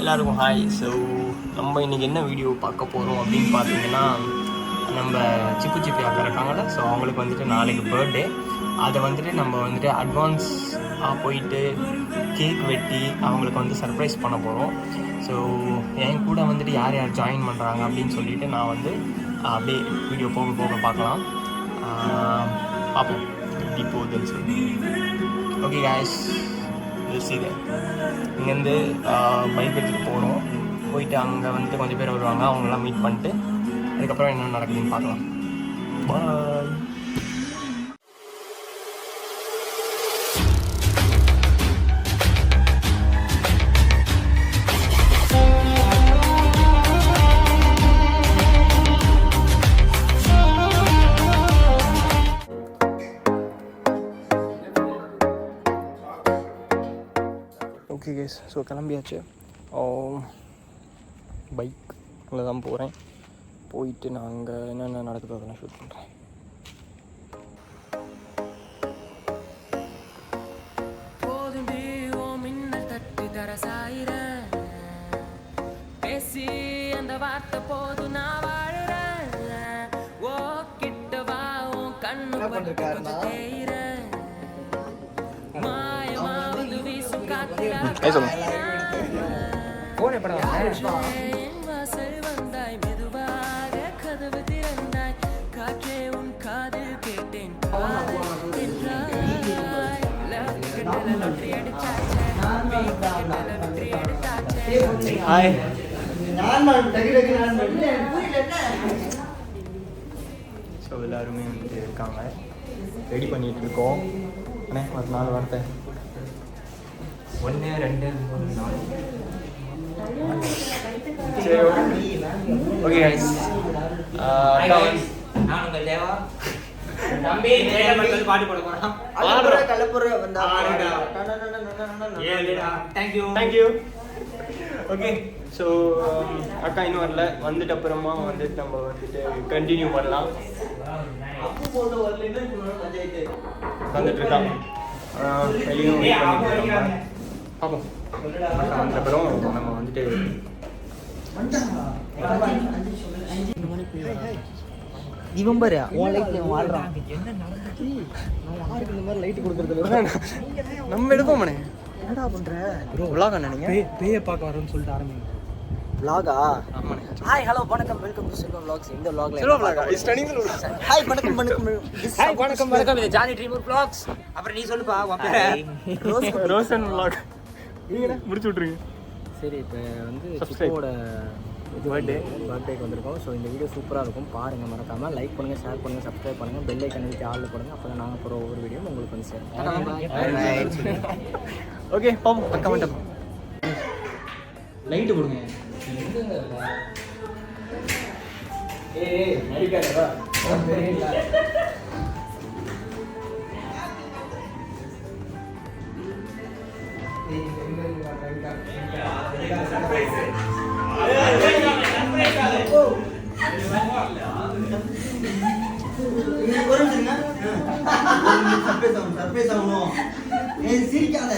எல்லாருக்கும் hi. So நம்ம இன்றைக்கி என்ன வீடியோ பார்க்க போகிறோம் அப்படின்னு பார்த்தீங்கன்னா, நம்ம சிப்பு சிப்பி அக்கா இருக்காங்கல்ல, ஸோ அவங்களுக்கு வந்துட்டு நாளைக்கு பர்த்டே. அதை வந்துட்டு நம்ம வந்துட்டு அட்வான்ஸ் போயிட்டு கேக் வெட்டி அவங்களுக்கு வந்து சர்ப்ரைஸ் பண்ண போகிறோம். ஸோ என் கூட வந்துட்டு யார் யார் ஜாயின் பண்ணுறாங்க அப்படின்னு சொல்லிட்டு நான் வந்து அப்படியே வீடியோ போக போக பார்க்கலாம், பார்ப்போம் எப்படி போகுதுன்னு சொல்லி. ஓகே காய்ஸ், இங்கேருந்து பைக் எடுத்துகிட்டு போகிறோம். போயிட்டு அங்கே வந்துட்டு கொஞ்சம் பேர் வருவாங்க, அவங்களாம் மீட் பண்ணிட்டு அதுக்கப்புறம் என்ன நடக்குதுன்னு பார்க்கலாம். பாய். ஓகே கேஸ், ஸோ கிளம்பியாச்சு. பைக்கில் தான் போகிறேன். போயிட்டு நான் அங்கே என்னென்ன நடக்குதோ அதெல்லாம் ஷூட் பண்ணுறேன். ஹாய். ஸோ எல்லாருமே வந்துட்டு இருக்காங்க, ரெடி பண்ணிகிட்டு இருக்கோம். அண்ணே ஒரு 4 வார்த்தை. 1 2 3 4. சரி ஓகே கைஸ். நான் உங்கள் தேவா தம்பி பாட்டு போட போகிறோம். தேங்க்யூ. ஓகே, ஸோ அக்கா இன்னும் வரல, வந்துட்டு அப்புறமா வந்துட்டு நம்ம வந்துட்டு கண்டினியூ பண்ணலாம். வந்துட்டு இருக்காங்க, வெளியும் வெயிட் பண்ணிட்டு இருக்கோம். பார்ப்போம். அக்கா வந்த அப்புறம் நம்ம வந்துட்டு இவன் பாரு உன் லைட் வாழ்றான். யாருக்கு இந்த மாதிரி லைட் கொடுக்குறது? நம்ம எடுப்போம். என்னடா பண்ற ப்ரோ? vlog அண்ணா நீங்க பேய பார்க்க வரேன்னு சொல்லிட்டு ஆரம்பிங்க. vlog-ஆ? ஆமாண்ணே. ஹாய் ஹலோ வணக்கம், வெல்கம் டு செல்வம் vlogs. இந்த vlog-ல செல்வம் vlog is stunning vlog. Hi வணக்கம் ஹாய் வணக்கம் இது ஜானி ட்ரீமர் vlogs. அப்புறம் நீ சொல்லுப்பா உன் பேர். ரோசன் vlog. நீங்க முடிச்சு விட்டுருங்க. சரி, இப்போ வந்து சிப்போட பர்த்டேக்கு வந்திருக்கோம். ஸோ இந்த வீடியோ சூப்பராக இருக்கும், பாருங்கள். மறக்காமல் லைக் பண்ணுங்கள், ஷேர் பண்ணுங்கள், சப்ஸ்கிரைப் பண்ணுங்கள், பெல் ஐக்கன் அழுத்தி ஆளில் போடுங்க. அப்போ தான் நாங்கள் போகிற ஒவ்வொரு வீடியோ உங்களுக்கு வந்து சேரும். ஓகே பாப்போம். அக்கா மட்டும் லைட்டு கொடுங்க. நடிக்காதா? சர்ப்ரைஸ் ஆகணும். சிரிக்காத.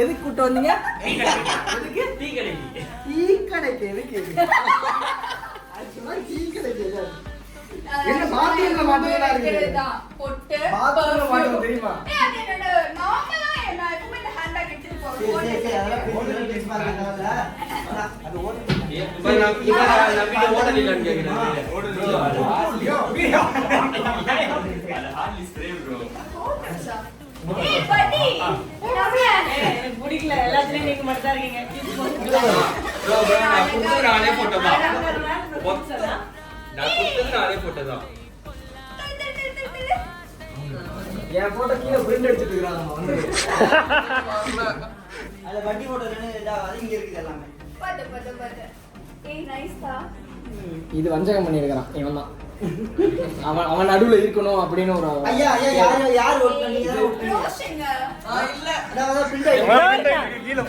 எதுக்கு கூட்டு வந்தீங்க? டீ கடைக்கு எதுக்கு? என்ன பாத்திரத்துல மாட்டேங்களா இருக்கு? பொட்டு பாத்திரத்துல மாட்டேங்க தெரியுமா? ஏய் அது என்னோட நார்மலா நான் எப்பவுமே இந்த ஹேண்ட் பேக் எடுத்துட்டு பிடிக்கல எல்லாத்துலயும் நீங்க மட்டும் தான் இருக்கீங்க என் போட்டோ கீழே பிரிண்ட் எடுத்துட்டு இருக்காங்க வந்து அத வட்டி போட்டோ இங்க இருக்குது எல்லாமே பாத்து ஏய் நைஸ்டா இது வஞ்சகம் பண்ணியிருக்கிறான் இவன் தான் அவன் நடுவுல இருக்கணும் அப்படின்னு ஒரு ஐயா யார் ஓட் பண்ணீங்க ரோஷங்க இல்ல அத பிரிண்ட் கீழே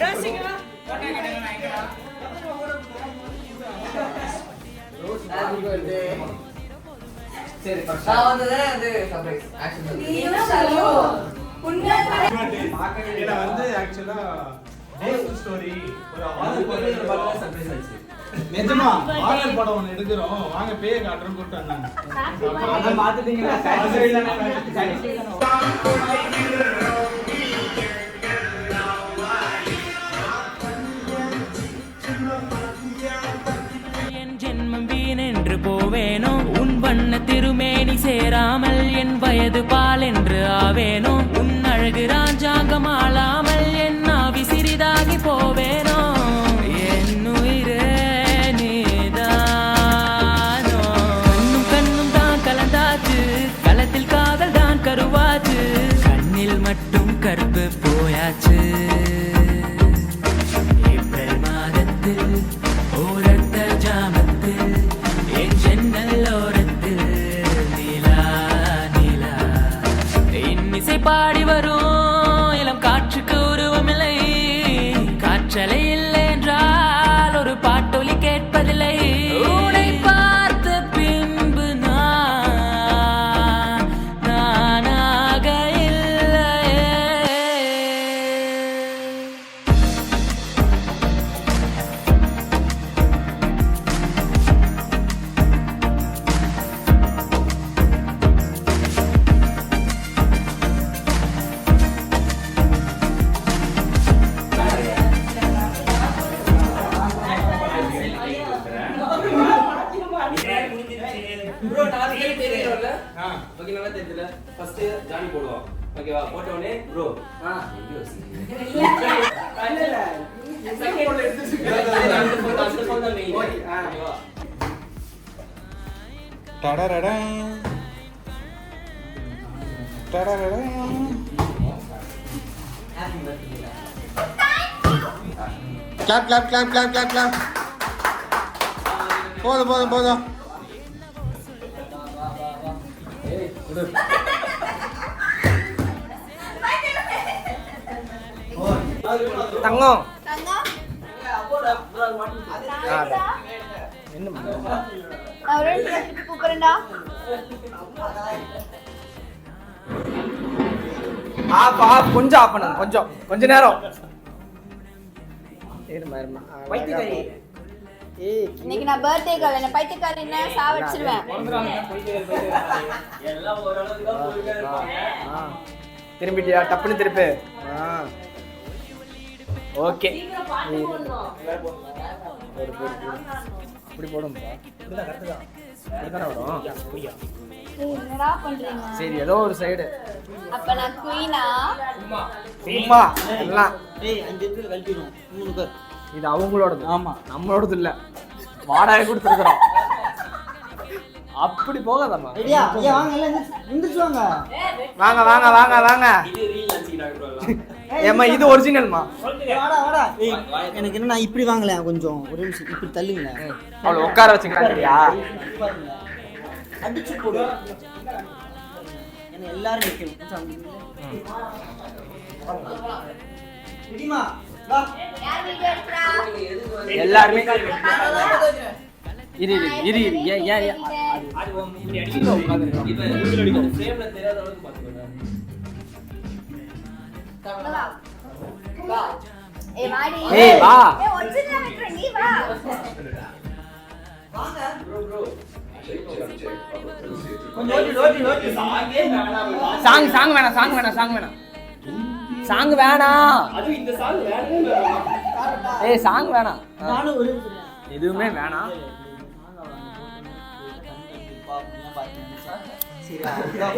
சரி நான் வந்ததே அது சர்ப்ரைஸ் ஆக்சுவலா நீங்க சொல்லு உண்மையாவே ஏன்னா வந்து ஆக்சுவலா டேஸ் ஸ்டோரி ஒரு ஆர்டர் சர்ப்ரைஸ் ஆச்சு நிஜமா ஆர்டர் படம் ஒன்று எடுக்கிறோம் வாங்க பேய காட்டுறோம் கூப்பிட்டு வந்தாங்க அத பாத்துட்டீங்களா என் ஜென்மம் வீணென்று போவேனோ உன் வண்ண திருமேனி சேராமல் என் வயது பால் என்று ஆவேனோ உன் அழகு ராஜாங்கம் ஆளாமல் என் ஆவி சிறிதாகி போவேனோ என் உயிரே நீதானோ கண்ணும் கண்ணும் தான் கலந்தாச்சு களத்தில் காதல் தான் கருவாச்சு கண்ணில் மட்டும் கருப்பு போயாச்சு ஏப்ரல் மாதத்தில் ஓரத்த ஜாமத்தில் என் ஜன்னல் ஓரத்தில் நிலா நிலா இன்னிசை பாடி வரும் இளம் காற்றுக்கு உருவமில்லை காற்றலை இல்லை என்றால் ஒரு பாட்டொலி கேட்பதில்லை உன்னை பார்த்த பின்பு நானாக இல்லையே ப்ரோ நான் தெரியும்ல ஓகே நல்லா தெரியுதுல ஃபர்ஸ்ட் ஜானி போடுவோம் ஓகேவா போட்ட உடனே bro clap clap clap clap clap clap போதும் தங்கம் தங்கம் என்ன நான் ஒரு ட்ரெஸ்க்கு கூப்பிடுறேன்டா ஆஃப் கொஞ்சம் ஆஃப் பண்ணுங்க கொஞ்ச நேரம் பைத்தியக்காரி ஏய் இன்னைக்கு நான் பர்த்டே கால் என்ன பைத்தியக்காரி என்ன சாவடிச்சிருவேன் எல்லாம் ஓரளவுக்கு தான் போயிட்டே இருப்பாங்க திரும்பிட்டியா டப்புன்னு திருப்பு ஓகே இப்படி போடும்பா இப்படிதான் கரெக்ட் தான் இப்படிதானே வரும் ஏய், என்னடா பண்றீங்க சரி ஏதோ ஒரு சைடு அப்ப நான் குயினா சும்மா எல்லாம் ஏய் அந்த இடத்துல கழட்டிடும் 3 பேர் இது அவங்களோடது ஆமா நம்மளோடது இல்ல வாடகை கொடுத்துருக்குறோம் அப்படி போகாதம்மா ரெடியா ஐயா வாங்க எல்லாம் எந்திரிச்சு வாங்க வாங்க இது ரீல் நினைச்சிட்டாங்க ப்ரோ எல்லாம் ஏம்மா இது ஒரிஜினல்மா வாடா ஏய் எனக்கு என்ன நான் இப்படி வாங்கல கொஞ்சம் ஒரு நிமிஷம் இப்படி தள்ளுங்க அவளை உட்கார வச்சுக்கிறாங்கயா அடிச்சு போடு என்ன எல்லாரும் நிக்கணும் கொஞ்சம் அங்க நில்லு. ரெடிமா வா யார் வீடியோ எடுக்கறா எல்லாருமே இரு ஏன் அது இப்படி அடிக்கணும் இப்ப ஃப்ரேம்ல தெரியாத அளவுக்கு பாத்துக்கோங்க வா ஏய் வாடி ஏய், வா. ஏய் ஒரிஜினல் வைக்கிற நீ வா கொஞ்சம் ஓட்டி சாங் வேணாம் சாங் வேணாம். அது இந்த சாங் வேணவே வேணாம். ஏய் சாங் வேணாம். நானும் ஒரே எதுவுமே வேணாம்.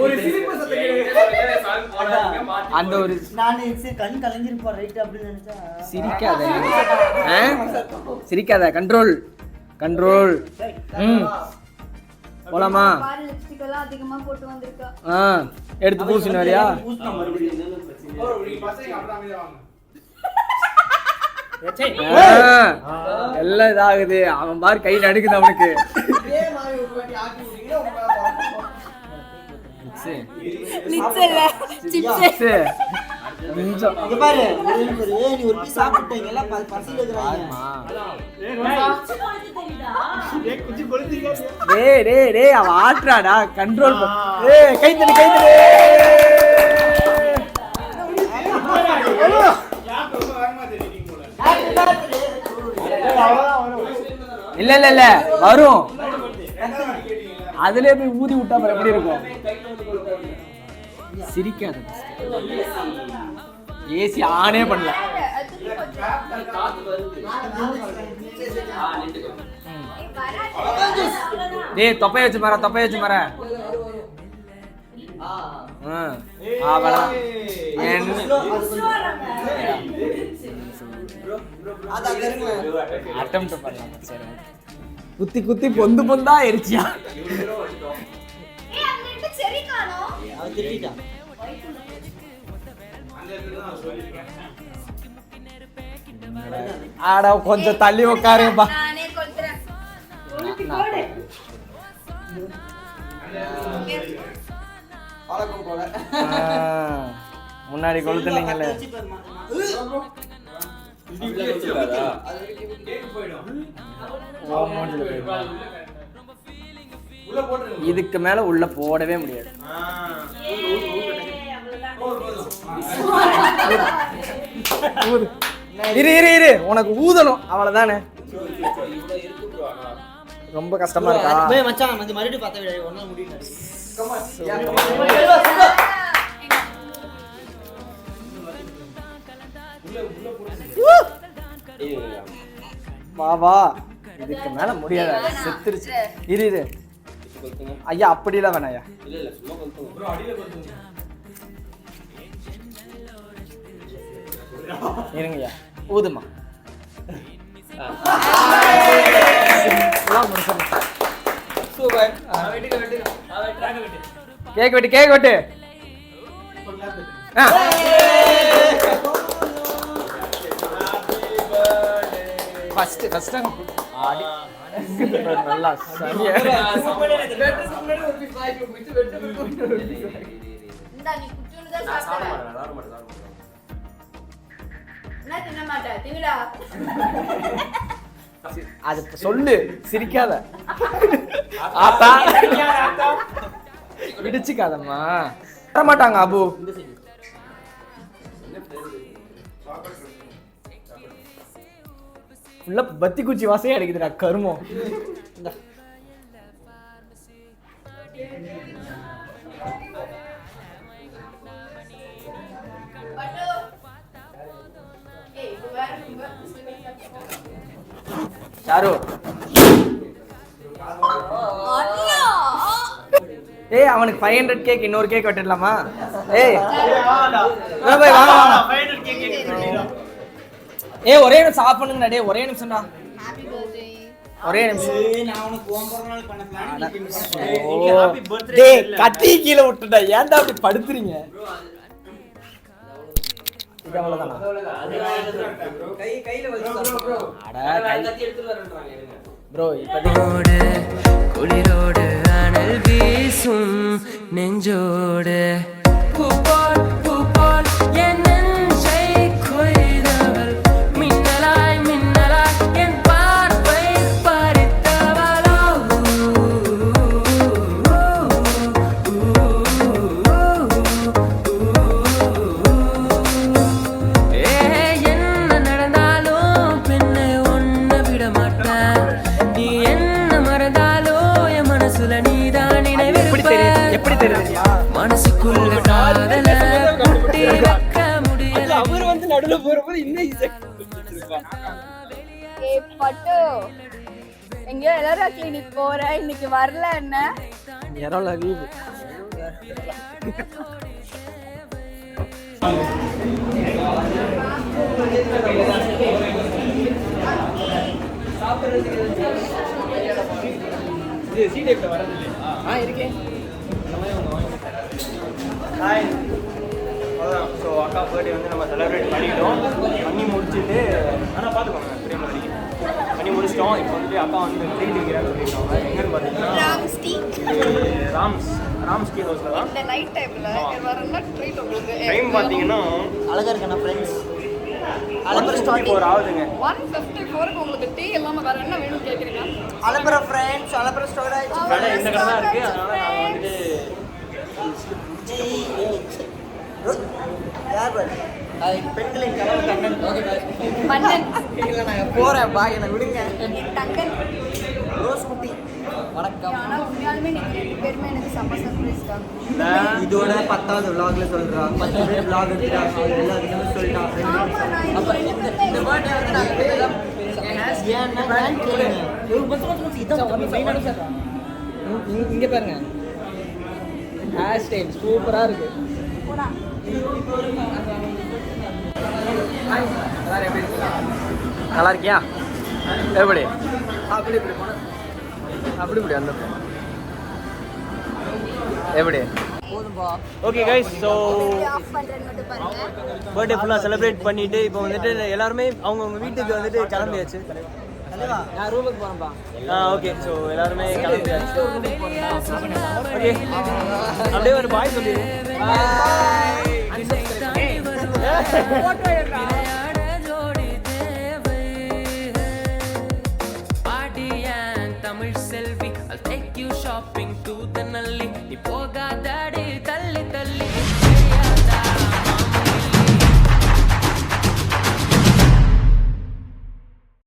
ஒரு சிரிப்பு சத்தம் கேக்குது. சாங் போடாதீங்க மாத்தி. அந்த ஒரு நானு கண் கலங்கிருப்பா ரைட் அப்படின்னு நினைச்சா சிரிக்காத கண்ட்ரோல் கண்ட்ரோல். போலாமா? பாரு லிப்ஸ்டிக் எல்லாம் அதிகமா போட்டு வந்திருக்கா. எடுத்து பூசின வரியா? எல்லாம் இதாகுது. அவன் பாரு கை நடுக்குது அவனுக்கு. லிப்ஸ் இல்ல சிப்ஸ். கொஞ்சம் இங்க பாரு நீ ஒரு பீஸ் சாப்பிட்டீங்க எல்லாம் பசில இருக்கறாங்க. டேய் அவன் ஆட்றாடா கண்ட்ரோல். கை தட்டு கை தட்டு. இல்ல வரும். அதுலயே போய் ஊதி விட்டா அப்புறம் எப்படி இருக்கும்? சிரிக்காத. ஏசி ஆனே பண்ணல. டேய் தொப்பைய வச்சு மர. குத்தி பொந்தா எரிச்சியா? ஆடா கொஞ்சம் தள்ளி உட்காருப்பா. நானே கொல்றேன். முன்னாடி கொளுத்துனீங்கல்ல. இதுக்கு மேல உள்ள போடவே முடியாது. இரு உனக்கு ஊதணும் அவ்வளவுதானே. ரொம்ப கஷ்டமா இருக்கா? மச்சான் வந்து மறுபடியும் பார்த்த விட ஒண்ணா முடியல. வா இதுக்கு மேல முடியாது. செத்துருச்சு. இரு ஐயா அப்படிலாம் வேணாயா. இல்ல சும்மா கொளுத்துங்க ப்ரோ. அடியில கொளுத்துங்க. இருங்கய்யா ஊதுமா. சூப்பர். கேக் வெட்டு. ஃபர்ஸ்ட் ஆடி நல்லா சரியா. இந்தா நீ குட்டியோட தான் சாப்பிடுற. நான் தின்ன மாட்டேன். தின்னுடா. அது சொல்லு சிரிக்காத. ஆத்தா விடுச்சுக்காதம்மா. வர மாட்டாங்க அபு. ஃபுல்லா பத்தி குச்சி வாசையே அடிக்குதுடா கருமம். சாரு ஏய் அவனுக்கு 500 கேக் இன்னொரு கேக் வெட்டிடலாமா? ஏய் போய் வாங்க. ஏய் ஒரே நிமிஷம் ஆஃப் பண்ணுங்கடா. டேய் ஒரே நிமிஷம்டா. Happy birthday. ஒரே நிமிஷம். நான் உனக்கு ஓம் பிறந்தநாள் பண்ண பிளான். டேய் கத்தி கீழ விட்டுடா. ஏன்டா அப்படி படுத்துறீங்க? இது அவ்வளவுதானா? கையில வச்சு ப்ரோ. அட கத்தி எடுத்து வரேன்றாங்க இருங்க. ப்ரோ இப்போது குளிரோடு அனல் வீசும் நெஞ்சோடு பூ போல் என் நெஞ்சை கொய்தவள் மின்னலாய் என் பார்வை பறித்தவளோ. என்ன நடந்தாலும் பெண்ணை ஒன்ன விட மாட்டேன். நீ என்ன மறந்தாலும் என் மனசுல நீதான் நினைவிருப்ப. எப்படி தெரியுது? மனசுக்குள்ள காதல போது இன்னும் ஈஸியா ஏய் பட்டு எங்கேயோ எலரா கிளினிக் போறேன் இன்னைக்கு வரல என்ன எரோல லீவு இருக்கேன் ஹாய் அதான் ஸோ அக்கா பர்த்டே வந்து நம்ம செலிப்ரேட் பண்ணிட்டோம் பண்ணி முடிச்சுட்டு ஆனால் பார்த்துக்கோங்க ஃப்ரேமில் வரைக்கும் பண்ணி முடிச்சிட்டோம் இப்போ வந்துட்டு அக்கா வந்து ட்ரீட் வைக்கிறான்னு சொல்லியிருக்காங்க எங்கன்னு பார்த்தீங்கன்னா ராம்ஸ் கீ ஹவுஸில் தான் இந்த நைட் டைம்ல வரல ட்ரீட் உங்களுக்கு டைம் பார்த்தீங்கன்னா அழகா இருக்கா ஃப்ரெண்ட்ஸ் 1:54 ஆகுதுங்க 154 உங்களுக்கு டீ எல்லாமே வேற என்ன வேணும் கேக்குறீங்க அலப்பற ஃப்ரெண்ட்ஸ் அலப்பற ஸ்டோரேஜ் கடை இந்த கடை தான் இருக்குது அதனால் நாங்கள் வந்துட்டு பெண்களின் கனவு கண்ணன் மன்னன் இல்லை நாங்கள் போகிறேன் பாய் என்னை விடுங்க என் தங்கன் ரோஸ் குட்டி வணக்கம் ஆனா உண்மையாலுமே நீங்க ரெண்டு பேருமே எனக்கு செம்ம சர்ப்ரைஸ் தான் இதோட 10வது vlogல சொல்றான் 10 பேர் vlog எடுத்துட்டாங்க எல்லாருமே சொல்லிட்டான் ஆமா நான் இந்த பர்த்டே வந்து நாங்கள் ஏன் கேளுங்க ஒரு பத்து இங்க பாருங்க ஹேர் ஸ்டைல் சூப்பரா இருக்கு போடா நல்லா இருக்கியா எப்படி அப்படி இப்படி போன அப்படி இப்படி அந்த எப்படி போதும்பா ஓகே கைஸ் ஸோ ஆஃப் பண்றேன்னு மட்டும் பாருங்க பர்த்டே ஃபுல்லாக செலிப்ரேட் பண்ணிட்டு இப்போ வந்துட்டு எல்லாருமே அவங்கவுங்க வீட்டுக்கு வந்துட்டு கிளம்பியாச்சு தலைவா நான் ரூமுக்கு போறேன்ப்பா ஓகே ஸோ எல்லாருமே கிளம்பியாச்சு ஓகே அப்படியே ஒரு பாய் சொல்லி தமிழ் செல்வி I'll take you shopping to the நல்லி நீ போகாதடி தள்ளி